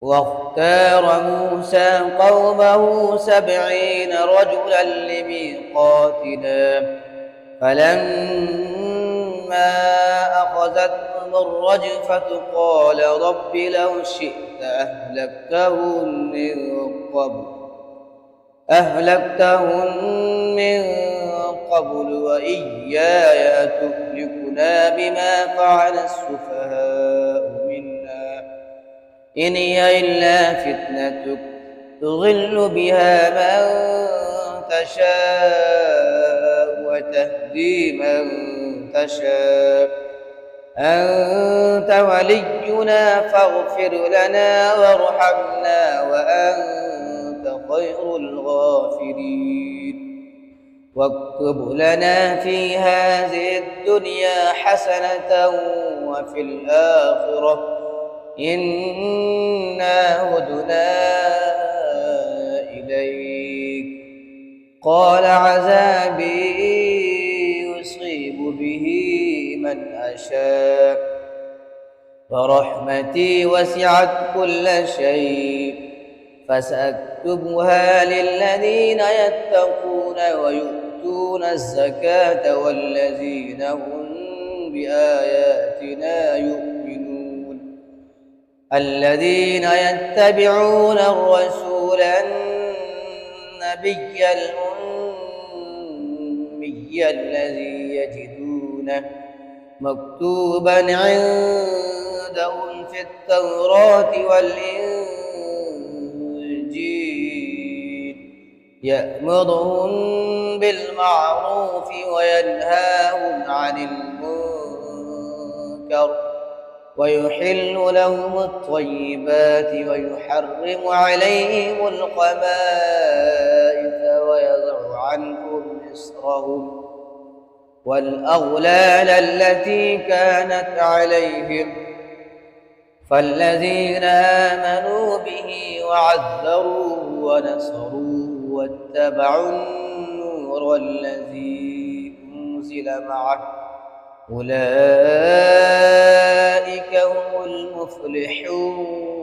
واختار موسى قومه 70 رجلا لميقاتنا فلما أخذتهم الرجفة قال رب لو شئت أهلكتهم من قبل وإياي أتهلكنا بما فعل السفهاء منا إن هي إلا فتنتك تضل بها من تشاء وتهدي من تشاء أنت ولينا فاغفر لنا وارحمنا وأنت خير الغافرين واكتب لنا في هذه الدنيا حسنة وفي الآخرة إنا هدنا إليك قال عذابي يصيب به من أشاء ورحمتي وسعت كل شيء فسأكتبها للذين يتقون ويؤتون الزكاة والذين هم بآياتنا يؤمنون الذين يتبعون الرسول النبي الأمي الذي يجدونه مكتوبا عندهم في التوراة والإنجيل يأمرهم بالمعروف وينهاهم عن المنكر ويحل لهم الطيبات ويحرم عليهم الخبائث ويضع عنهم إصرهم والأغلال التي كانت عليهم فالذين آمنوا به وعذروه ونصروه واتبعوا النور الذي أنزل معه أولئك هم المفلحون.